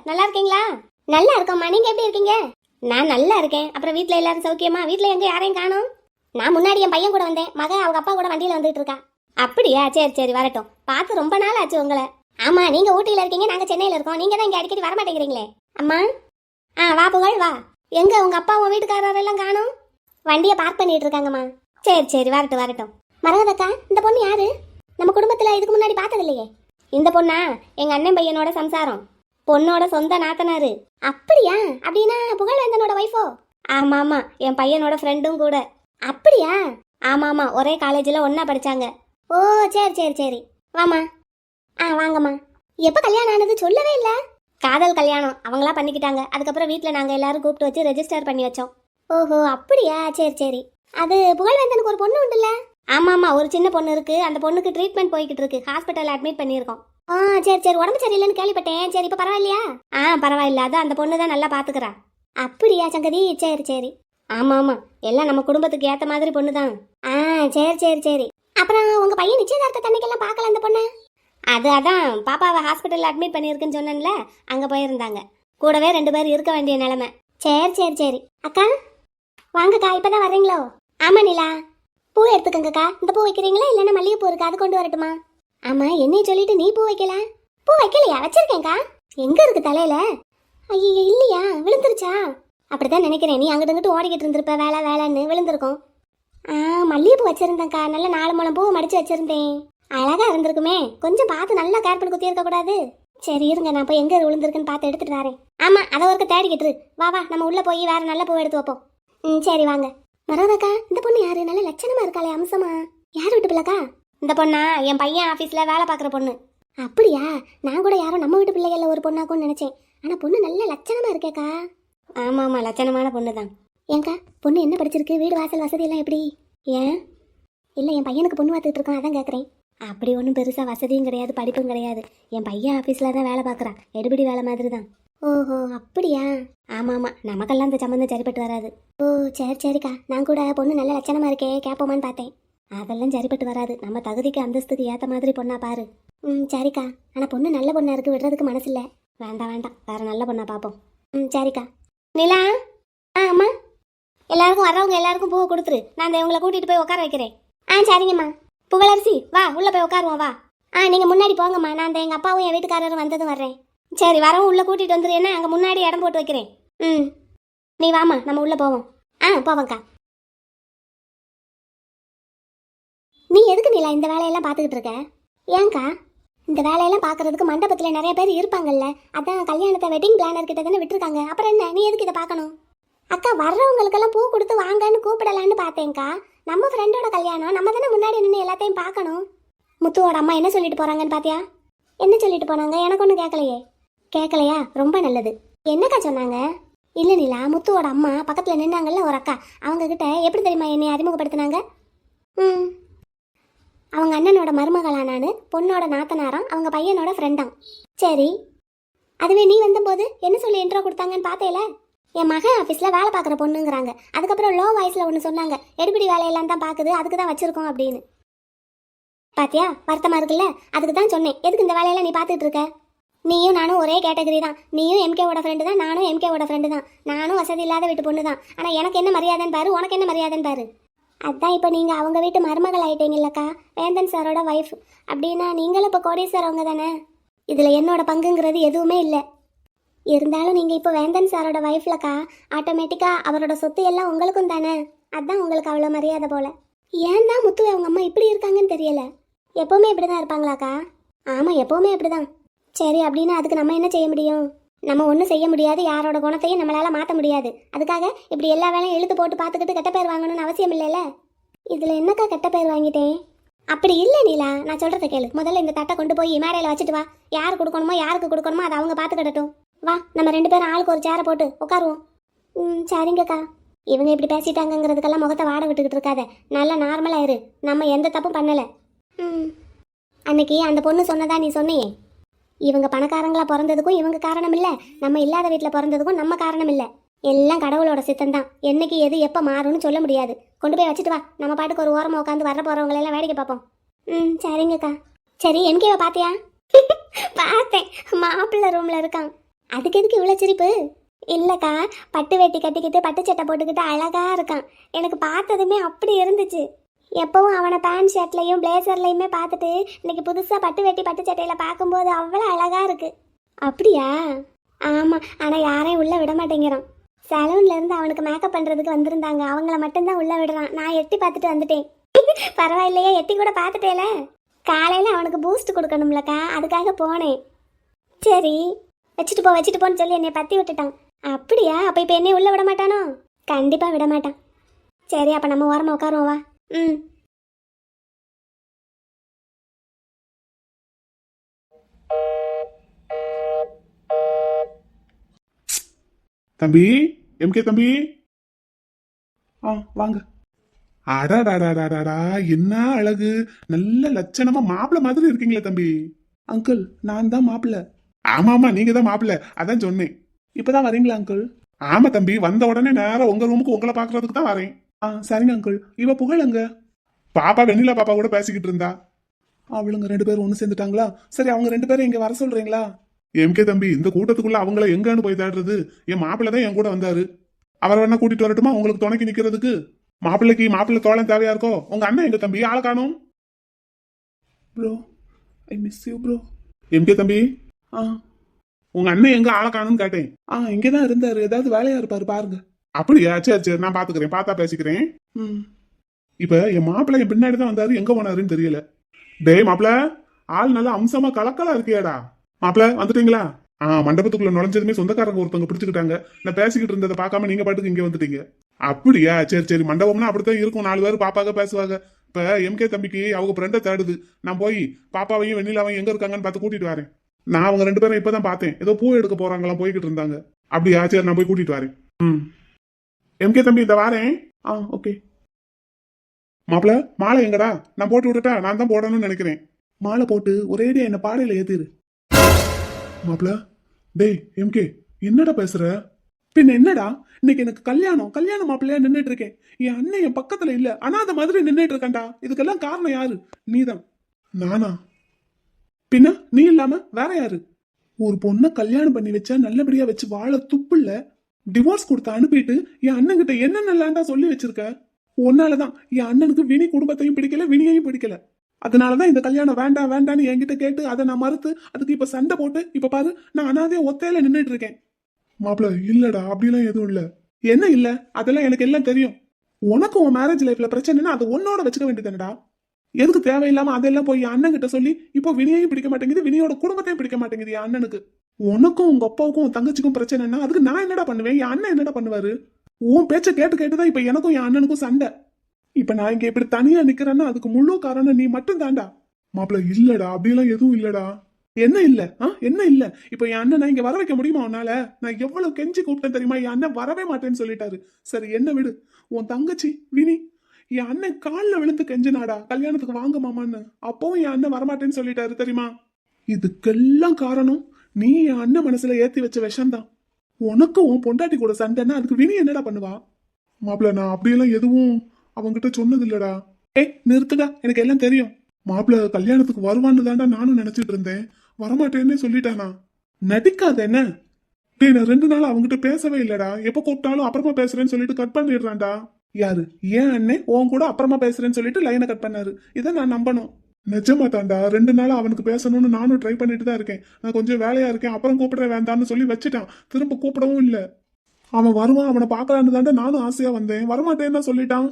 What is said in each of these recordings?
நல்லா இருக்கீங்களா? நல்லா இருக்கோம்மா, நீங்க எப்படி இருக்கீங்க? நான் நல்லா இருக்கேன். அப்புறம் வீட்ல எல்லாரும் சௌக்கியமா? வீட்ல எங்க யாரையும் காணோம்? நான் முன்னாடி என் பையன் கூட வந்தேன். மக அவங்க அப்பா கூட வண்டியில வந்துட்டு இருக்கா. அப்படியா? சரி சரி, வரட்டும். பார்த்து ரொம்ப நாள் ஆச்சு உங்களை. ஆமா, நீங்க ஊட்டியில இருக்கீங்க, நாங்க சென்னையில இருக்கோம். நீங்க தான் இங்க அடிக்கடி வர மாட்டேங்கிறீங்களே. அம்மா, வா புகழ் வா. எங்க உங்க அப்பா உன் வீட்டுக்காரரெல்லாம் காணோம்? வண்டியை பார்க் பண்ணிட்டு இருக்காங்கம்மா. சரி சரி, வரட்டும் வரட்டும். மரகதக்கா, இந்த பொண்ணு யாரு? நம்ம குடும்பத்துல இதுக்கு முன்னாடி பார்த்தது இல்லையே. இந்த பொண்ணா எங்க அண்ணன் பையனோட சம்சாரம், பொண்ணோட சொந்த நாத்தனாரு. அப்படியா? அப்படின்னா புகழ்வேந்தனோட வைஃபோ? ஆமா ஆமா, என் பையனோட ஃப்ரெண்டும் கூட. அப்படியா? ஆமா ஆமா, ஒரே காலேஜில் ஒன்னா படிச்சாங்க. ஓ சரி சரி சரி, வாமா. வாங்கம்மா. எப்போ கல்யாணம் ஆனது சொல்லவே இல்லை. காதல் கல்யாணம் அவங்களா பண்ணிக்கிட்டாங்க. அதுக்கப்புறம் வீட்டில் நாங்கள் எல்லாரும் கூப்பிட்டு வச்சு ரெஜிஸ்டர் பண்ணி வச்சோம். ஓஹோ அப்படியா? சரி சரி. அது புகழ்வேந்தனுக்கு ஒரு பொண்ணு உண்டுல்ல? ஆமா ஆமா, ஒரு சின்ன பொண்ணு இருக்கு. அந்த பொண்ணுக்கு ட்ரீட்மெண்ட் போய்கிட்டு இருக்கு. ஹாஸ்பிட்டல் அட்மிட் பண்ணியிருக்கோம். சரி சரி, உடம்பு சரியில்லைன்னு கேள்விப்பட்டேன். சரி, இப்போ பரவாயில்லையா? பரவாயில்ல. அதான் அந்த பொண்ணு தான் நல்லா பாத்துக்கிறா. அப்படியா சங்கதி? சரி சரி. ஆமா ஆமா, எல்லாம் நம்ம குடும்பத்துக்கு ஏத்த மாதிரி பொண்ணு தான். சரி சரி சரி. அப்புறம் உங்க பையன் நிச்சயதார்த்த தண்ணிக்கெல்லாம் பார்க்கல அந்த பொண்ணு? அதான் பாப்பாவை ஹாஸ்பிட்டல் அட்மிட் பண்ணியிருக்குன்னு சொன்னேன்ல, அங்க போயிருந்தாங்க. கூடவே 2 பேர் இருக்க வேண்டிய நிலைமை. சரி சரி சரி. அக்கா வாங்கக்கா, இப்பதான் வர்றீங்களோ? ஆமா நிலா, பூ எடுத்துக்கங்கக்கா. இந்த பூ வைக்கிறீங்களா இல்லைன்னா மல்லிகைப்பூ இருக்கு, அது கொண்டு வரட்டுமா? ஆமா, என்னைய சொல்லிட்டு நீ பூ வைக்கல? பூ வைக்கலையா? வச்சிருக்கேன்க்கா. எங்க இருக்கு தலையில? ஐயோ இல்லையா, விழுந்துருச்சா? அப்படிதான் நினைக்கிறேன். நீ அங்கிட்டு இங்கிட்டு ஓடிக்கிட்டு இருந்திருப்ப, வேலை வேலைன்னு விழுந்திருக்கும். மல்லிகைப்பூ வச்சிருந்தேன்க்கா. நல்ல 4 முழம் பூ மடிச்சு வச்சிருந்தேன். அழகா இருந்திருக்குமே. கொஞ்சம் பார்த்து நல்லா கேர் பண்ணி குத்தி இருக்க கூடாது? சரி இருங்க, நான் போய் எங்க விழுந்திருக்குன்னு பார்த்து எடுத்துட்டு வரேன். ஆமா, அதை ஒருக்க தேடிக்கிட்டு வா வா, நம்ம உள்ள போய் வேற நல்ல பூ எடுத்து வைப்போம். சரி வாங்க. மரவதக்கா, இந்த பொண்ணு யாரு? நல்ல லட்சணமா இருக்காளே, அம்சமா. யார் வீட்டு பிள்ளைக்கா? இந்த பொண்ணா என் பையன் ஆபீஸ்ல வேலை பாக்குற பொண்ணு. அப்படியா? நான் கூட யாரும் நம்ம வீட்டு பிள்ளைகள்ல ஒரு பொண்ணாக்கும்னு நினைச்சேன். ஆனா பொண்ணு நல்ல லட்சணமா இருக்கேக்கா. ஆமா ஆமா, லட்சணமான பொண்ணு தான். ஏங்கா, பொண்ணு என்ன படிச்சிருக்கு? வீடு வாசல் வசதி எல்லாம் எப்படி? ஏன் இல்ல, என் பையனுக்கு பொண்ணு பார்த்துட்டு இருக்கோம், அதான் கேட்குறேன். அப்படி ஒன்றும் பெருசா வசதியும் கிடையாது, படிப்பும் கிடையாது. என் பையன் ஆஃபீஸில் தான் வேலை பார்க்குறான். எடுபடி வேலை மாதிரி தான். ஓஹோ அப்படியா? ஆமாம் ஆமாம், நமக்கெல்லாம் இந்த சம்மந்தம் சரிப்பட்டு வராது. ஓ சரி சரிக்கா. நான் கூட பொண்ணு நல்ல லட்சணமாக இருக்கே, கேட்போமான்னு பார்த்தேன். அதெல்லாம் சரிப்பட்டு வராது. நம்ம தகுதிக்கு அந்தஸ்துக்கு ஏற்ற மாதிரி பொண்ணா பாரு. சரிக்கா. ஆனால் பொண்ணு நல்ல பொண்ணா இருக்கு, விடுறதுக்கு மனசு இல்லை. வேண்டாம் வேண்டாம், வேற நல்ல பொண்ணா பார்ப்போம். சரிக்கா. நிலா, அம்மா, எல்லாருக்கும் வர்றவங்க எல்லாருக்கும் பூவை கொடுத்துரு. நான் இந்த இவங்களை கூட்டிகிட்டு போய் உட்கார வைக்கிறேன். சரிங்கம்மா. புகழரசி வா, உள்ள போய் உட்காருவோம் வா. நீங்க முன்னாடி போங்கம்மா, நான் அந்த எங்க அப்பாவும் என் வீட்டுக்காரரும் வந்ததும் வர்றேன். சரி, வரவும் உள்ள கூட்டிட்டு வந்துரு. என்ன அங்க முன்னாடி இடம் போட்டு வைக்கிறேன். நீ வாமா, நம்ம உள்ள போவோம். போவோம்க்கா. நீ எதுக்கு நிலா இந்த வேலையெல்லாம் பார்த்துக்கிட்டு இருக்க? ஏன்க்கா? இந்த வேலையெல்லாம் பார்க்கறதுக்கு மண்டபத்தில் நிறைய பேர் இருப்பாங்கல்ல, அதான் கல்யாணத்தை வெட்டிங் பிளானர் கிட்ட தானே விட்டுருக்காங்க. அப்புறம் என்ன, நீ எதுக்கு இதை பார்க்கணும்? அக்கா, வர்றவங்களுக்கெல்லாம் பூ கொடுத்து வாங்கன்னு கூப்பிடலான்னு பார்த்தேன்க்கா. நம்ம ஃப்ரெண்டோட கல்யாணம், நம்ம தானே முன்னாடி நின்று எல்லாத்தையும் பார்க்கணும். முத்துவோட அம்மா என்ன சொல்லிட்டு போறாங்கன்னு பாத்தியா? என்ன சொல்லிட்டு போனாங்க? எனக்கு ஒன்றும் கேட்கலையே. கேட்கலையா? ரொம்ப நல்லது. என்னக்கா சொன்னாங்க? இல்லை நிலா, முத்துவோட அம்மா பக்கத்தில் நின்னாங்கல்ல ஒரு அக்கா, அவங்க கிட்ட எப்படி தெரியுமா என்னை அறிமுகப்படுத்தினாங்க? அவங்க அண்ணனோட மருமகளா நான், பொண்ணோட நாத்தனாராம், அவங்க பையனோட ஃப்ரெண்டாம். சரி, அதுவே நீ வந்தபோது என்ன சொல்லி இன்ட்ரோ கொடுத்தாங்கன்னு பார்த்தேல? என் மகன் ஆஃபீஸில் வேலை பார்க்குற பொண்ணுங்கிறாங்க. அதுக்கப்புறம் லோ வாய்ஸில் ஒன்று சொன்னாங்க, எடுபிடி வேலையெல்லாம் தான் பார்க்குது, அதுக்கு தான் வச்சுருக்கோம் அப்படின்னு. பாத்தியா, வருத்தமாக இருக்குல்ல? அதுக்கு தான் சொன்னேன், எதுக்கு இந்த வேலையெல்லாம் நீ பார்த்துட்டு இருக்க? நீயும் நானும் ஒரே கேட்டகரி தான். நீயும் எம்கேவோட ஃப்ரெண்டு தான், நானும் எம்கேவோட ஃப்ரெண்டு தான். நானும் வசதி இல்லாத வீட்டு பொண்ணு தான். ஆனால் எனக்கு என்ன மரியாதைன்னு பாரு, உனக்கு என்ன மரியாதைன்னு பாரு. அதான் இப்போ நீங்கள் அவங்க வீட்டு மருமகள் ஆகிட்டீங்கல்லக்கா, வேந்தன் சாரோட ஒய்ஃப். அப்படின்னா நீங்களும் இப்போ கோடீஸ்வரவங்க தானே. இதில் என்னோட பங்குங்கிறது எதுவுமே இல்லை. இருந்தாலும் நீங்கள் இப்போ வேந்தன் சாரோட ஒய்ஃப்லக்கா, ஆட்டோமேட்டிக்காக அவரோட சொத்து எல்லாம் உங்களுக்கும் தானே. அதான் உங்களுக்கு அவ்வளோ மரியாதை போல. ஏன் தான் முத்துவே அவங்க அம்மா இப்படி இருக்காங்கன்னு தெரியல. எப்போவுமே இப்படி தான் இருப்பாங்களாக்கா? ஆமாம், எப்போவுமே அப்படி தான். சரி, அப்படின்னா அதுக்கு நம்ம என்ன செய்ய முடியும்? நம்ம ஒன்றும் செய்ய முடியாது. யாரோட குணத்தையும் நம்மளால் மாற்ற முடியாது. அதுக்காக இப்படி எல்லா வேலையும் இழுத்து போட்டு பார்த்துக்கிட்டு கெட்ட பேர் வாங்கணும்னு அவசியம் இல்லைல்ல. இதில் என்னக்கா கெட்ட பேர் வாங்கிட்டேன்? அப்படி இல்லை நீலா, நான் சொல்கிறத கேளு. முதல்ல இந்த தட்டை கொண்டு போய் மேடையில் வச்சுட்டு வா. யார் கொடுக்கணுமோ யாருக்கு கொடுக்கணுமோ அதை அவங்க பார்த்துக்கிடட்டும். வா, நம்ம 2 பேரும் ஆளுக்கு ஒரு சேரை போட்டு உட்காருவோம். சரிங்கக்கா. இவங்க இப்படி பேசிட்டாங்கிறதுக்கெல்லாம் முகத்தை வாட விட்டுக்கிட்டு இருக்காத. நல்லா நார்மலாக இரு. நம்ம எந்த தப்பும் பண்ணலை. அன்னைக்கு அந்த பொண்ணு சொன்னதா நீ சொன்னியே, இவங்க பணக்காரங்களா பிறந்ததுக்கும் இவங்க காரணம் இல்லை, நம்ம இல்லாத வீட்டில் பிறந்ததுக்கும் நம்ம காரணம் இல்லை. எல்லாம் கடவுளோட சித்தம் தான். என்னைக்கு எது எப்போ மாறும்னு சொல்ல முடியாது. கொண்டு போய் வச்சுட்டு வா. நம்ம பாட்டுக்கு ஒரு ஓரமாக உட்காந்து வர போகிறவங்களெல்லாம் வேடிக்கை பார்ப்போம். சரிங்கக்கா. சரி, எம்கேவை பார்த்தியா? பார்த்தேன், மாப்பிள்ளை ரூமில் இருக்கான். அதுக்கு எதுக்கு இவ்வளோ சிரிப்பு? இல்லக்கா, பட்டு வேட்டி கட்டிக்கிட்டு பட்டு சட்டை போட்டுக்கிட்டு அழகா இருக்கான். எனக்கு பார்த்ததுமே அப்படி இருந்துச்சு. எப்பவும் அவனை பேண்ட் ஷர்ட்லையும் பிளேசர்லையுமே பார்த்துட்டு இன்னைக்கு புதுசாக பட்டு வேட்டி பட்டு சட்டையில் பார்க்கும்போது அவ்வளோ அழகா இருக்கு. அப்படியா? ஆமாம், ஆனால் யாரையும் உள்ளே விட மாட்டேங்கிறான். சலூன்லேருந்து அவனுக்கு மேக்கப் பண்ணுறதுக்கு வந்திருந்தாங்க, அவங்கள மட்டும்தான் உள்ளே விடுறான். நான் எட்டி பார்த்துட்டு வந்துட்டேன். பரவாயில்லையே, எட்டி கூட பார்த்துட்டேல. காலையில் அவனுக்கு பூஸ்ட் கொடுக்கணும்லக்கா, அதுக்காக போனேன். சரி, வச்சுட்டு போன்னு சொல்லி என்னை பற்றி விட்டுட்டான். அப்படியா? அப்போ இப்போ என்னை உள்ளே விட மாட்டானோ? கண்டிப்பாக விட மாட்டான். சரி, அப்போ நம்ம ஓரமாக உட்காருவோம் வா. ம். தம்பி, எம்கே தம்பி, வாங்க. அடாடாடாடாடா, என்ன அழகு! நல்ல லட்சணமா மாப்பிள்ள மாதிரி இருக்கீங்களே தம்பி. அங்கிள், நான் தான் மாப்பிள்ள. ஆமா ஆமா, நீங்க தான் மாப்பிள்ள, அதான் சொன்னேன். இப்பதான் வரீங்களா அங்கிள்? ஆமா தம்பி, வந்த உடனே நேரம் உங்க ரூமுக்கு உங்களை பாக்குறதுக்கு தான் வரேன். சரிங்க அங்கிள். இவ புகழங்க. பாப்பா வெண்ணிலா பாப்பா கூட பேசிக்கிட்டு இருந்தா. அவளுங்க 2 பேரும் ஒண்ணு சேர்ந்துட்டாங்களா? சரி, அவங்க 2 பேரும் இங்க வர சொல்றீங்களா? எம்கே தம்பி, இந்த கூட்டத்துக்குள்ள அவங்கள எங்கன்னு போய் தேடுறது? என் மாப்பிள்ள தான் என் கூட வந்தாரு. அவரை வேணா கூட்டிட்டு வரட்டுமா உங்களுக்கு துணைக்கு நிக்கிறதுக்கு? மாப்பிள்ளை தோழன் தேவையா இருக்கோ? உங்க அண்ணன் எங்க தம்பி? ஆளை காணோம். Bro, I miss you bro. MK தம்பி, உங்க அண்ணன் எங்க? ஆளை காணும்னு கேட்டேன். இங்கதான் இருந்தாரு, ஏதாவது வேலையா இருப்பாரு பாருங்க. அப்படியா? சரி சரி, நான் பாத்துக்கிறேன், பார்த்தா பேசிக்கிறேன். இப்ப என் மாப்பிள்ளை என் பின்னாடி தான் வந்தாரு, எங்க போனாருன்னு தெரியல. டேய் மாப்பிள்ள, ஆள் நல்லா அம்சமா கலக்கலா இருக்கியாடா. மாப்பிள்ள வந்துட்டீங்களா? மண்டபத்துக்குள்ள நுழைஞ்சதுமே சொந்தக்காரங்க ஒருத்தவங்க பிடிச்சுக்கிட்டாங்க. நான் பேசிக்கிட்டு இருந்ததை பார்க்காம நீங்க பாட்டுக்கு இங்க வந்துட்டீங்க. அப்படியா? சரி சரி, மண்டபம்னா அப்படித்தான் இருக்கும், 4 பேர் பாப்பாக பேசுவாங்க. இப்ப எம்கே தம்பிக்கு அவங்க ஃப்ரெண்டை தேடுது. நான் போய் பாப்பாவையும் வெண்ணிலாவையும் எங்க இருக்காங்கன்னு பார்த்து கூட்டிட்டு வரேன். நான் அவங்க 2 பேரும் இப்பதான் பார்த்தேன், ஏதோ பூ எடுக்க போறாங்களாம், போய்கிட்டு இருந்தாங்க. அப்படியா? சரி, நான் போய் கூட்டிட்டு வரேன். எம்கே தம்பி, இந்த வாரேன். ஓகே. மாப்பிள்ள, மாலை எங்கடா? நான் போட்டு விட்டுட்டா? நான் தான் போடணும்னு நினைக்கிறேன். மாலை போட்டு ஒரேடியா என்ன பாடையில ஏத்திரு. மாப்பிள்ள, டேய் எம்கே, என்னடா பேசுற? பின்ன என்னடா, இன்னைக்கு எனக்கு கல்யாணம் மாப்பிள்ளையா நின்னுட்டு இருக்கேன். என் அண்ணன் என் பக்கத்துல இல்ல, அனாத மாதிரி நின்னுட்டு இருக்கேன்டா. இதுக்கெல்லாம் காரணம் யாரு? நீதான். நானா? பின்ன நீ இல்லாம வேற யாரு? ஒரு பொண்ணை கல்யாணம் பண்ணி வச்சா நல்லபடியா வச்சு வாழ துப்புல டிவோர்ஸ் கொடுத்து அனுப்பிட்டு என் அண்ணன் கிட்ட என்னென்னலாண்டா சொல்லி வச்சிருக்க? உன்னாலதான் என் அண்ணனுக்கு வினி குடும்பத்தையும் பிடிக்கல, வினியையும் பிடிக்கல. அதனாலதான் இந்த கல்யாணம் வேண்டாம் வேண்டான்னு என்கிட்ட கேட்டு அதை நான் மறுத்து அதுக்கு இப்ப சண்டை போட்டு இப்ப பாரு, நான் அனாதைய ஒத்தையில நின்னுட்டு இருக்கேன். மாப்பிள்ள, இல்லடா, அப்படிலாம் எதுவும் இல்ல. என்ன இல்ல? அதெல்லாம் எனக்கு எல்லாம் தெரியும். உனக்கு உன் மேரேஜ் லைஃப்ல பிரச்சனைனா அது உன்னோட வச்சுக்க வேண்டியதுடா. எதுக்கு தேவையில்லாம அதெல்லாம் போய் என் அண்ணன் கிட்ட சொல்லி இப்போ வினியையும் பிடிக்க மாட்டேங்குது, வினியோட குடும்பத்தையும் பிடிக்க மாட்டேங்குது என் அண்ணனுக்கு. உனக்கும் உங்க அப்பாவுக்கும் உன் தங்கச்சிக்கும் பிரச்சனைனா அதுக்கு நான் என்னடா பண்ணுவேன்? என் அண்ணன் என்னடா பண்ணுவாரு? உன் பேச்ச கேட்டு கேட்டுதான் இப்ப எனக்கும் என் அண்ணனுக்கும் சண்டை. இப்ப நான் இங்க இப்படி தனியா நிக்கிறேன்னா அதுக்கு முழு காரணம் நீ மட்டும் தாண்டா. மாப்பிள்ள, இல்லடா, அப்படிலாம் எதுவும் இல்லடா. என்ன இல்ல? என்ன இல்ல? இப்ப என் அண்ணன் நான் இங்க வர வைக்க முடியுமா உன்னால? நான் எவ்வளவு கெஞ்சி கூப்பிட்டேன் தெரியுமா? என் அண்ணன் வரவே மாட்டேன்னு சொல்லிட்டாரு. சரி, என்ன விடு. உன் தங்கச்சி வினி என் அண்ணன் காலில் விழுந்து கெஞ்சினாடா, கல்யாணத்துக்கு வாங்க மாமான்னு. அப்பவும் என் அண்ணன் வரமாட்டேன்னு சொல்லிட்டாரு தெரியுமா? இதுக்கெல்லாம் காரணம் நீ என் அண்ணன் மனசுல ஏத்தி வச்ச விஷம்தான். உனக்கு உன் பொண்டாட்டி கூட சண்டைன்னா அதுக்கு வினி என்னடா பண்ணுவா? மாப்பிள்ள, நான் அப்படியெல்லாம் எதுவும் அவங்கிட்ட சொன்னது இல்லடா. நிறுத்துடா, எனக்கு எல்லாம் தெரியும். மாப்பிள்ள கல்யாணத்துக்கு வருவான்னு தாண்டா நானும் நினைச்சிட்டு இருந்தேன். வரமாட்டேன்னு சொல்லிட்டானா? நடிக்காத என்ன? டேய், நான் 2 நாள் அவங்ககிட்ட பேசவே இல்லடா. எப்ப கூப்பிட்டாலும் அப்புறமா பேசுறேன்னு சொல்லிட்டு கட் பண்ணிடுறான்டா. யாரு? ஏன் அண்ணன் உன் கூட அப்புறமா பேசுறேன்னு சொல்லிட்டு லைனை கட் பண்ணாரு. இதை நான் நம்பணும்? நிஜமா தாண்டா, 2 நாள் அவனுக்கு பேசணும்னு நானும் ட்ரை பண்ணிட்டு தான் இருக்கேன். நான் கொஞ்சம் வேலையா இருக்கேன், அப்புறம் கூப்பிடுற வேண்டாம்னு சொல்லி வச்சுட்டான். திரும்ப கூப்பிடவும் இல்லை. அவன் வருவான், அவனை பார்க்கலான்னு தாண்டா நானும் ஆசையா வந்தேன். வரமாட்டேன்னு சொல்லிட்டான்.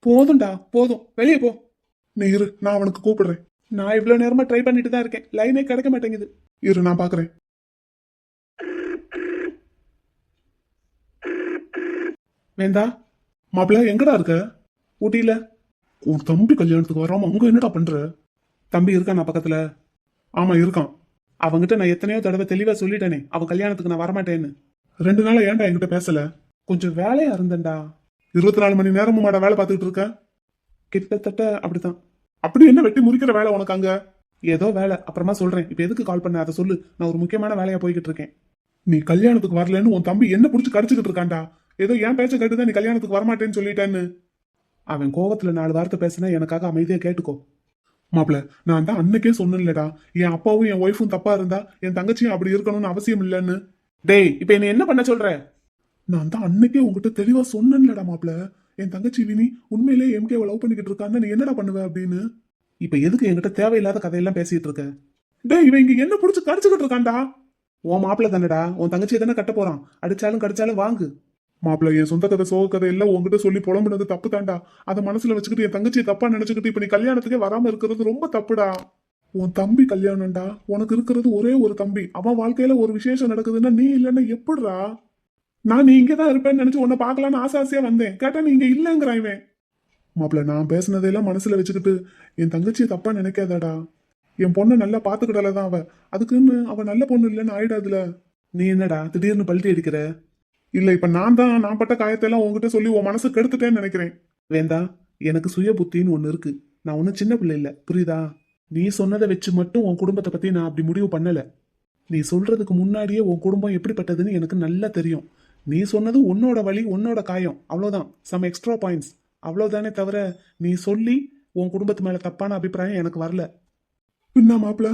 போதும்டா, போதும், வெளியே போ. நீ இரு, நான் அவனுக்கு கூப்பிடுறேன். நான் இவ்வளவு நேரமா ட்ரை பண்ணிட்டு தான் இருக்கேன், லைனே கிடைக்க மாட்டேங்குது. இரு, நான் பாக்குறேன். வேந்தா, மாப்பிள்ள எங்கடா இருக்க? ஊட்டியில. உன் தம்பி கல்யாணத்துக்கு வராம அங்க என்னடா பண்ற? தம்பி இருக்கானா பக்கத்துல? ஆமா இருக்கான். அவங்கிட்ட நான் எத்தனையோ தடவை தெளிவா சொல்லிட்டேனே, அவன் கல்யாணத்துக்கு நான் வரமாட்டேன்னு. 2 நாளா ஏன்டா என்கிட்ட பேசல? கொஞ்சம் வேலையா இருந்தேன்டா. 24 மணி நேரமும் மாட வேலை பார்த்துட்டு இருக்க? கிட்டத்தட்ட அப்படித்தான். அப்படி என்ன வெட்டி முறிக்கிற வேலை உனக்கு அங்க? ஏதோ வேலை, அப்புறமா சொல்றேன். இப்ப எதுக்கு கால் பண்ண அதை சொல்லு. நான் ஒரு முக்கியமான வேலையா போய்கிட்டு இருக்கேன். நீ கல்யாணத்துக்கு வரலன்னு உன் தம்பி என்ன புடிச்சு கடிச்சுக்கிட்டு இருக்கான்டா. ஏதோ என் பேச்ச கேட்டுதான் நீ கல்யாணத்துக்கு வரமாட்டேன்னு சொல்லிட்டேன்னு. அவன் கோவத்துல 4 வார்த்தை பேசினா எனக்காக அமைதியா கேட்டுக்கோ. மாப்பிள்ள, நான் தான் அன்னைக்கே சொன்னேன்லடா, என் அப்பாவும் என் ஒய்ஃபும் தப்பா இருந்தா என் தங்கச்சியும் அப்படி இருக்கணும்னு அவசியம் இல்லைன்னு. டேய் இப்ப என்ன பண்ண சொல்ற? நான் தான் அன்னைக்கே உங்ககிட்ட தெளிவா சொன்னேன்லடா மாப்ள, என் தங்கச்சி வினி உண்மையிலே எம்கேவை லவ் பண்ணிக்கிட்டு இருக்கான்னு, நீ என்னடா பண்ணுவ அப்படின்னு. இப்ப எதுக்கு என்கிட்ட தேவையில்லாத கதையெல்லாம் பேசிட்டு இருக்க? டேய் இவன் இங்க என்ன புடிச்சு கடிச்சுக்கிட்டு இருக்கான்டா. உன் மாப்பிள்ள தானடா, உன் தங்கச்சியை தானே கட்ட போறான். அடிச்சாலும் கடிச்சாலும் வாங்கு. மாப்பிள்ள என் சொந்த கதை சோக கதை எல்லாம் உங்ககிட்ட சொல்லி புலம்புனது தப்பு தான்டா. அதை மனசுல வச்சுக்கிட்டு என் தங்கச்சியை தப்பா நினைச்சுக்கிட்டு இப்ப நீ கல்யாணத்துக்கே வராம இருக்கிறது ரொம்ப தப்புடா. உன் தம்பி கல்யாணம்டா, உனக்கு இருக்கிறது ஒரே ஒரு தம்பி. அவன் வாழ்க்கையில ஒரு விசேஷம் நடக்குதுன்னா நீ இல்லைன்னா எப்படிடா? நான் நீ இங்கதான் இருப்பேன்னு நினைச்சு உன்னை பார்க்கலான்னு ஆசையா வந்தேன். கேட்டா நீ இங்க இல்லங்கிறான் இவன். மாப்பிள்ள நான் பேசுனதையெல்லாம் மனசுல வச்சுக்கிட்டு என் தங்கச்சியை தப்பா நினைக்காதடா. என் பொண்ணை நல்லா பாத்துக்கிடலதான் அவ. அதுக்குன்னு அவ நல்ல பொண்ணு இல்லைன்னு ஆயிடாதுல. நீ என்னடா திடீர்னு பல்ட்டி அடிக்கிற? இல்ல இப்ப நான் பட்ட காயத்தெல்லாம் உன்கிட்ட சொல்லி உன் மனசு கெடுத்துட்டேன்னு நினைக்கிறேன். வேண்டா, எனக்கு சுய புத்தின்னு ஒண்ணு இருக்கு. நான் ஒன்னும் சின்ன பிள்ளை இல்ல, புரியுதா? நீ சொன்னதை வச்சு மட்டும் உன் குடும்பத்தை பத்தி நான் அப்படி முடிவு பண்ணல. நீ சொல்றதுக்கு முன்னாடியே உன் குடும்பம் எப்படிப்பட்டதுன்னு எனக்கு நல்லா தெரியும். நீ சொன்னது உன்னோட வழி, உன்னோட காயம், அவ்வளவுதான். சம் எக்ஸ்ட்ரா பாயிண்ட்ஸ் அவ்வளவுதானே தவிர நீ சொல்லி உன் குடும்பத்து மேல தப்பான அபிப்பிராயம் எனக்கு வரல. என்ன மாப்பிள,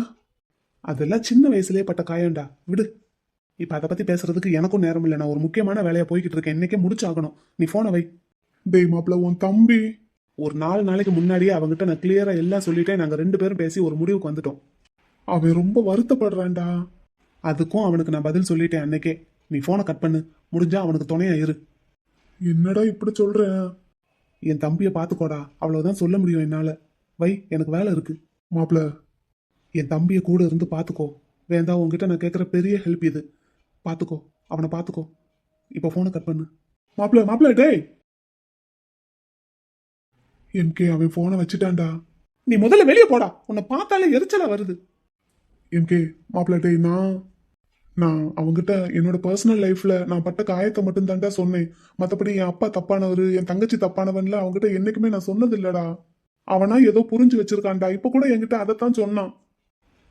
அதெல்லாம் சின்ன வயசுலயே பட்ட காயம்டா, விடு. இப்ப அதை பத்தி பேசுறதுக்கு எனக்கும் நேரம் இல்லை. நான் ஒரு முக்கியமான வேலையா போய்கிட்டு இருக்கேன், இன்னைக்கே முடிச்சாகணும். நீ போனை வை. டேய் மாப்பிள, உன் தம்பி ஒரு 4 நாளைக்கு முன்னாடியே அவங்கிட்ட நான் கிளியரா எல்லாம் சொல்லிட்டேன். நாங்க 2 பேரும் பேசி ஒரு முடிவுக்கு வந்துட்டோம். அவன் ரொம்ப வருத்தப்படுறான்டா. அதுக்கும் அவனுக்கு நான் பதில் சொல்லிட்டேன் அன்னைக்கே. நீ போனை கட் பண்ணு, முடிஞ்சா அவனுக்கு துணையா இரு. என்னடா இப்படி சொல்ற? என் தம்பியை பாத்துக்கோடா, அவ்வளவுதான் சொல்ல முடியும் என்னால. வை, எனக்கு வேலை இருக்கு. மாப்பிள, என் தம்பியை கூட இருந்து பாத்துக்கோ. வேண்டா, உங்ககிட்ட நான் கேட்குற பெரிய ஹெல்ப் இது. பாத்துக்கோ, அவனை பாத்துக்கோ. இப்ப போனை கட் பண்ணு. மாப்பிள டேய். எம்கே அவன் போனை வச்சுட்டான்டா. நீ முதல்ல வெளியே போடா, உன்னை பார்த்தாலே எரிச்சலா வருது. எம்கே மாப்பிள டேய், நான் அவங்கிட்ட என்னோட பர்சனல் லைஃப்ல நான் பட்ட காயத்தை மட்டும் தான்டா சொன்னேன். மற்றபடி என் அப்பா தப்பானவர், என் தங்கச்சி தப்பானவன்ல அவங்ககிட்ட என்னைக்குமே நான் சொன்னது இல்லடா. அவனா ஏதோ புரிஞ்சு வச்சிருக்கான்டா. இப்ப கூட என்கிட்ட அதைத்தான் சொன்னான்.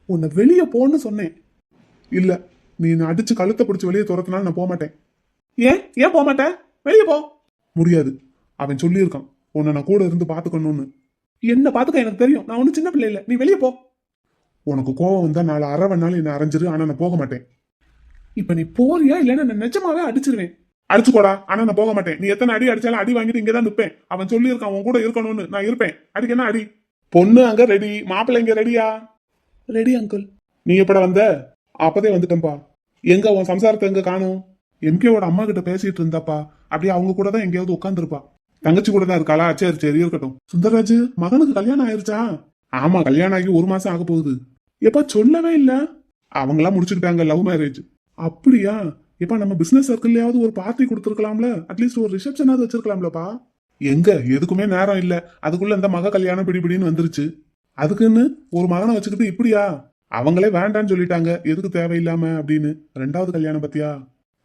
உன்னை வெளியே போன்னு சொன்னேன். இல்ல, நீ என்னை அடிச்சு கழுத்தை பிடிச்சி வெளியே துரத்தினாலும் நான் போக மாட்டேன். ஏன் போக மாட்டேன்? வெளியே போ. முடியாது, அவன் சொல்லியிருக்கான் உன்னை நான் கூட இருந்து பாத்துக்கணும்னு. என்ன பாத்துக்க எனக்கு தெரியும், நான் ஒன்னும் சின்ன பிள்ளை இல்ல. நீ வெளியே போ. உனக்கு கோவம் வந்தா 4 அரை வேணாலும் என்ன அரைஞ்சிரு, ஆனா நான் போக மாட்டேன். இப்ப நீ போறியா இல்லைன்னா நான் நிஜமாவே அடிச்சிருவேன். அடிச்சுக்கோடா, ஆனா நான் போக மாட்டேன். நீ எத்தனை அடி அடிச்சாலும் அடி வாங்கிட்டு இங்கதான் நிப்பேன். அவன் சொல்லியிருக்கான் உன் கூட இருக்கணும்னு, நான் இருப்பேன். அடிக்க என்ன அடி. பொண்ணு அங்க ரெடி, மாப்பிள்ளை இங்க ரெடியா? Ready uncle. நீ எப்பட வந்த? அப்பதே வந்துட்டேன்பா. எங்க உன் சம்சாரத்தை எங்க காணும்? எம்கேவோட அம்மா கிட்ட பேசிட்டு இருந்தாப்பா. அப்படியே அவங்க கூட தான் எங்கேயாவது உட்காந்துருப்பா. தங்கச்சி கூட தான் இருக்காளா? சரி இருக்கட்டும். சுந்தரராஜ் மகனுக்கு கல்யாணம் ஆயிருச்சா? ஆமா, கல்யாணம் ஆகி 1 மாசம் ஆக போகுது. எப்ப சொல்லவே இல்ல? அவங்களாம் முடிச்சுக்கிட்டாங்க, லவ் மேரேஜ். அப்படியா? இப்ப நம்ம பிசினஸ் சர்க்கிள்லயாவது ஒரு பார்ட்டி கொடுத்துருக்கலாம்ல, அட்லீஸ்ட் ஒரு ரிசப்ஷனாவது வச்சிருக்கலாம்லப்பா. எங்க எதுக்குமே நேரம் இல்ல. அதுக்குள்ள இந்த மக கல்யாணம் பிடிபிடின்னு வந்துருச்சு. அதுக்குன்னு ஒரு மகனை வச்சுக்கிட்டு இப்படியா? அவங்களே வேண்டான்னு சொல்லிட்டாங்க, எதுக்கு தேவையில்லாம அப்படின்னு. 2வது கல்யாணம் பத்தியா?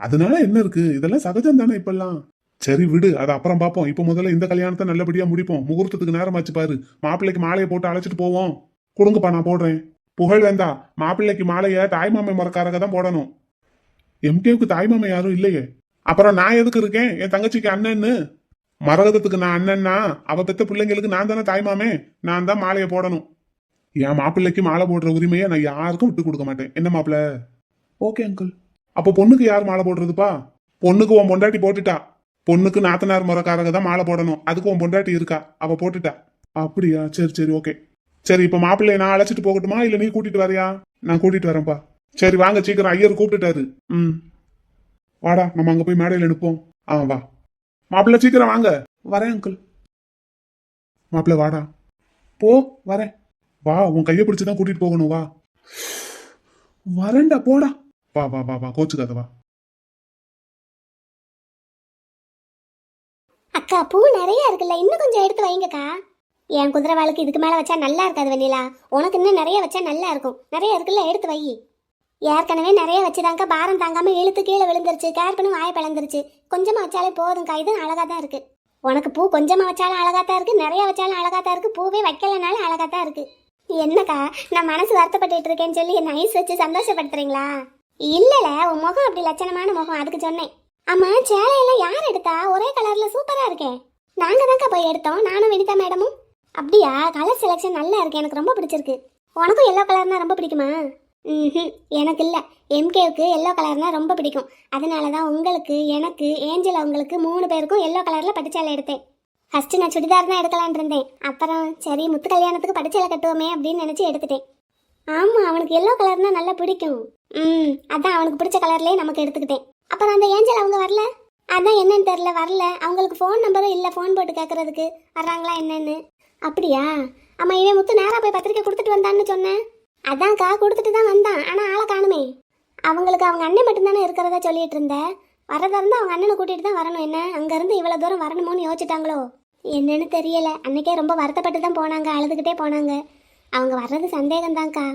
அதனால என்ன இருக்கு, இதெல்லாம் சகஜம் தானே இப்பெல்லாம். சரி விடு, அதை அப்புறம் பாப்போம். இப்ப முதல்ல இந்த கல்யாணத்தை நல்லபடியா முடிப்போம். முகூர்த்தத்துக்கு நேரம் ஆச்சு பாரு. மாப்பிள்ளைக்கு மாலையை போட்டு அழைச்சிட்டு போவோம். கொடுங்கப்பா, நான் போடுறேன். புகழ் வேண்டா, மாப்பிள்ளைக்கு மாலைய தாய்மாமை முறக்காரங்க தான் போடணும். எம்கேவுக்கு தாய்மாமை யாரும் இல்லையே. அப்புறம் நான் எதுக்கு இருக்கேன்? என் தங்கச்சிக்கு அண்ணன்னு. மரகதத்துக்கு நான் அண்ணன்னா, அவ பெத்த பிள்ளைங்களுக்கு நான் தானே தாய்மாமே. நான் தான் மாலையை போடணும். என் மாப்பிள்ளைக்கு மாலை போடுற உரிமையை நான் யாருக்கும் விட்டு கொடுக்க மாட்டேன். என்ன மாப்பிள்ள? Okay uncle. அப்போ பொண்ணுக்கு யார் மாலை போடுறதுப்பா? பொண்ணுக்கு உன் பொண்டாட்டி போட்டுட்டா. பொண்ணுக்கு நாத்தனார் முறக்காரங்க தான் மாலை போடணும். அதுக்கு உன் பொண்டாட்டி இருக்கா, அவ போட்டுட்டா. அப்படியா? சரி ஓகே. சரி, இப்ப மாப்பிள்ளைய நான் அழைச்சிட்டு போகட்டுமா இல்ல நீ கூட்டிட்டு வரியா? நான் கூட்டிட்டு வரேன்ப்பா. சரி வாங்க, சீக்கிரம், ஐயர் கூப்பிட்டுட்டாரு. வாடா, நம்ம அங்க போய் மேடையில நிப்போம். வா மாப்பிள்ள, சீக்கிரம் வாங்க. வரேன் அங்கிள். மாப்பிள்ள வாடா. போ, வரேன். வா, உன் கையை பிடிச்சுதான் கூட்டிட்டு போகணும். வா. வரேன்டா, போடா. வா கோச்சுக்காத, வா. அக்கா, பூ நிறைய இருக்குல்ல, இன்னும் கொஞ்சம் எடுத்து வைங்கக்கா. என் குதிரைவாளுக்கு இதுக்கு மேல வச்சா நல்லா இருக்காது வெண்ணிலா. உனக்கு இன்னும் நிறைய வச்சா நல்லா இருக்கும். நிறைய இருக்குல்ல, எடுத்து வை. ஏற்கனவே நிறைய வச்சுதாங்க, பாரம் தாங்காம இழுத்து கீழே விழுந்துருச்சு. கேர் பண்ணி வாயை பிளந்துருச்சு. கொஞ்சமா வச்சாலே போதும்க்கா, இது அழகா தான் இருக்கு. உனக்கு பூ கொஞ்சமா வச்சாலும் அழகா தான் இருக்கு, நிறைய வச்சாலும் அழகா தான் இருக்கு, பூவே வைக்கலனாலும் அழகா தான் இருக்கு. என்னக்கா, நான் மனசு வருத்தப்பட்டு இருக்கேன்னு சொல்லி என்ன ஐஸ் வச்சு சந்தோஷப்படுத்துறீங்களா? இல்லல, உன் முகம் அப்படி லட்சணமான முகம், அதுக்கு சொன்னேன். ஆமா, சேலையெல்லாம் யார் எடுத்தா? ஒரே கலர்ல சூப்பரா இருக்கே. நாங்க தான்க்கா போய் எடுத்தோம், நானும் வினிதா மேடமும். அப்படியா? கலர் செலெக்ஷன் நல்லா இருக்கு, எனக்கு ரொம்ப பிடிச்சிருக்கு. உனக்கும் எல்லோ கலர்னா ரொம்ப பிடிக்குமா? ம் எனக்கு இல்லை. எம்கேவுக்கு எல்லோ கலர்னா ரொம்ப பிடிக்கும். அதனால தான் உங்களுக்கு, எனக்கு, ஏஞ்சல் அவங்களுக்கு 3 பேருக்கும் எல்லோ கலரில் பட்டுச்சேலை எடுத்தேன். ஃபஸ்ட்டு நான் சுடிதார் தான் எடுக்கலான் இருந்தேன். அப்புறம் சரி முத்து கல்யாணத்துக்கு பட்டுச்சேலை கட்டுவோமே அப்படின்னு நினச்சி எடுத்துட்டேன். ஆமாம், அவனுக்கு எல்லோ கலர்னா நல்லா பிடிக்கும். அதான் அவனுக்கு பிடிச்ச கலர்லேயே நமக்கு எடுத்துக்கிட்டேன். அப்புறம் அந்த ஏஞ்சல் அவங்க வரல. அதான் என்னன்னு தெரில, வரல. அவங்களுக்கு ஃபோன் நம்பரும் இல்லை ஃபோன் போட்டு கேட்குறதுக்கு வர்றாங்களா என்னன்னு. அப்படியா? ஆமாம், இவன் முத்து நேராக போய் பத்திரிக்கை கொடுத்துட்டு வந்தான்னு சொன்னேன். அதான்க்கா கொடுத்துட்டு தான் வந்தான், ஆனால் ஆளை காணுமே. அவங்களுக்கு அவங்க அண்ணன் மட்டும்தானே இருக்கிறதா சொல்லிட்டு இருந்தேன். வரதா இருந்தால் அவங்க அண்ணனை கூட்டிகிட்டு தான் வரணும். என்ன அங்கேருந்து இவ்வளோ தூரம் வரணுமோன்னு யோசிச்சிட்டாங்களோ என்னன்னு தெரியல. அன்னைக்கே ரொம்ப வருத்தப்பட்டு தான் போனாங்க, அழுதுகிட்டே போனாங்க. அவங்க வர்றது சந்தேகம்தான்க்கா.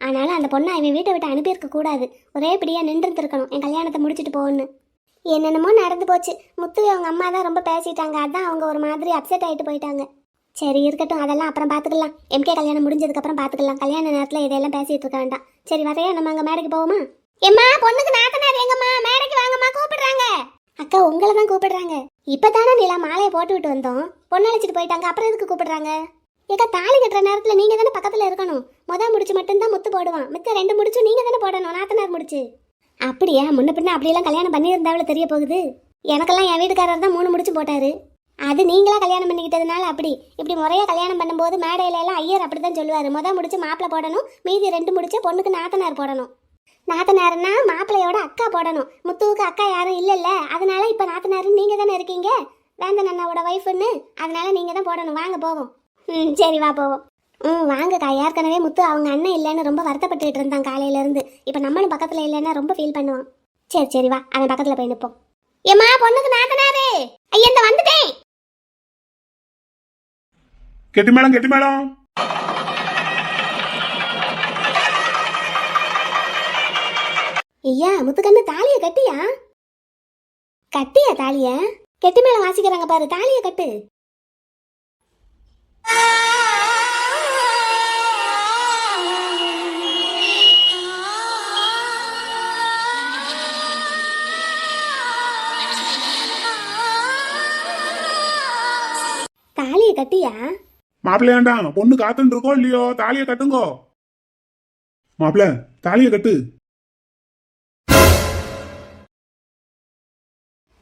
ஆனாலும் அந்த பொண்ணை அவன் வீட்டை விட்டு அனுப்பியிருக்க கூடாது. ஒரே பிடியாக நின்றுருந்துருக்கணும் என் கல்யாணத்தை முடிச்சுட்டு போகணுன்னு. என்னென்னமோ நடந்து போச்சு. முத்துவை அவங்க அம்மா தான் ரொம்ப பேசிட்டாங்க. அதான் அவங்க ஒரு மாதிரி அப்செட் ஆகிட்டு போயிட்டாங்க. சரி இருக்கட்டும், அதெல்லாம் அப்புறம் பார்த்துக்கலாம். எம்கே கல்யாணம் முடிஞ்சதுக்கப்புறம் பார்த்துக்கலாம். கல்யாண நேரத்தில் இதெல்லாம் பேசிகிட்டு இருக்க வேண்டாம். சரி வரையா, நம்ம அங்கே மேடைக்கு போவோமா? எம்மா, பொண்ணுக்கு நாத்தனார் எங்கம்மா? மேடைக்கு வாங்கம்மா, கூப்பிடுறாங்க. அக்கா உங்களை தான் கூப்பிடுறாங்க. இப்போதானே நீலா மாலையை போட்டு விட்டு வந்தோம். பொண்ணு அழைச்சிட்டு போயிட்டாங்க, அப்புறம் எதுக்கு கூப்பிடுறாங்க? ஏக்கா தாலி கட்டுற நேரத்தில் நீங்கள் தானே பக்கத்தில் இருக்கணும். முடிச்சு மட்டும்தான் முத்து போடுவான். மித்த 2 முடிச்சும் நீங்கள் தானே போடணும், நாத்தனார் முடிச்சு. அப்படியா? முன்ன பின்ன அப்படியெல்லாம் கல்யாணம் பண்ணியிருந்தாவில் தெரிய போகுது. எனக்கெல்லாம் என் வீட்டுக்காரர் தான் 3 முடிச்சு போட்டாரு. அது நீங்களா கல்யாணம் பண்ணிக்கிட்டதுனால அப்படி. இப்படி முறையாக கல்யாணம் பண்ணும்போது மேடையில எல்லாம் ஐயர் அப்படி தான் சொல்லுவார். முடிச்சு மாப்பிள்ளை போடணும், மீதி 2 முடிச்சு பொண்ணுக்கு நாத்தனார் போடணும். நாத்தனாருன்னா மாப்பிள்ளையோட அக்கா போடணும். முத்துவுக்கு அக்கா யாரும் இல்லைல்ல, அதனால இப்போ நாத்தனாருன்னு நீங்கள் தானே இருக்கீங்க, வேந்தன் அண்ணாவோட ஒய்ஃபுன்னு. அதனால நீங்கள் தான் போடணும். வாங்க போவோம். சரி வா போவோம். வாங்கக்கா. ஏற்கனவே முத்து அவங்க அண்ணன் இல்லைன்னு ரொம்ப வருத்தப்பட்டுக்கிட்டு இருந்தான் காலையிலேருந்து. இப்போ நம்மளும் பக்கத்தில் இல்லைன்னா ரொம்ப ஃபீல் பண்ணுவான். சரி வா, அவன் பக்கத்தில் போய் நிற்போம். ஏம்மா, பொண்ணுக்கு நாத்தனாரு ஐயா இந்த வந்துட்டேன். கெட்டி மேளம், கெட்டி மேளம். ஐயா, முத்துக்கண்ணு தாலியை கட்டியா? கட்டியா தாலிய? கெட்டி மேல வாசிக்கிறாங்க பாரு, தாலியை கட்டு. தாலியை கட்டியா? மாப்பிள்ளையாண்டா, பொண்ணு காத்துன்னு இருக்கோ இல்லையோ, தாலியை கட்டுங்கோ. மாப்பிள்ள, தாலியை கட்டு.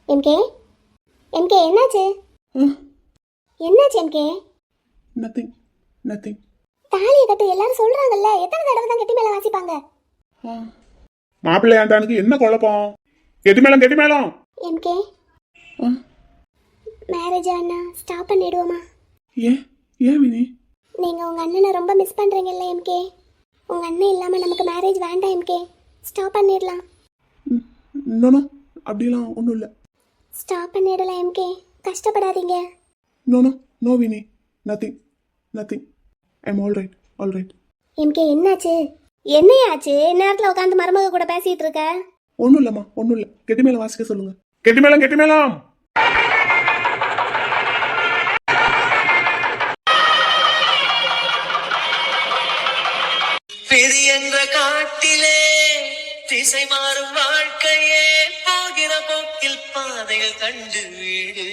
எம்கே, எம்கே என்னாச்சு? என்னாச்சு எம்கே? Nothing nothing. தாலியை கட்டு எல்லாரும் சொல்றாங்கல்ல, எத்தனை தடவை தான் கெட்டி மேல வாசிப்பாங்க? மாப்பிள்ளையாண்டானுக்கு என்ன குழப்பம்? கெட்டி மேளம், கெட்டி மேளம். எம்கே, மேரேஜ் அண்ணா ஸ்டாப் பண்ணிடுவோமா? ஏன் வினி? நீங்க உங்க அண்ணனை ரொம்ப மிஸ் பண்றீங்கல்ல எம்கே. உங்க அண்ணன் இல்லாம நமக்கு மேரேஜ் வேண்டாம் எம்கே. ஸ்டாப் பண்ணிடலாம். நோ, அப்படிலாம் ஒன்றும் இல்லை. ஸ்டாப் பண்ணிடலாம் எம்கே, கஷ்டப்படாதீங்க. No Vini, nothing nothing. I'm all right. MK என்னாச்சு? என்னையாச்சு? நேரத்தில் உட்காந்து மருமக கூட பேசிட்டு இருக்க? ஒன்றும் இல்லைம்மா, ஒன்றும் இல்லை. கெட்டி மேளம் வாசிக்க சொல்லுங்க. கெட்டி மேளம், கெட்டி மேளம். விதி என்ற காட்டிலே திசை மாறும் வாழ்க்கையே போகிற போக்கில் பாதைகள் கண்டு வீடு.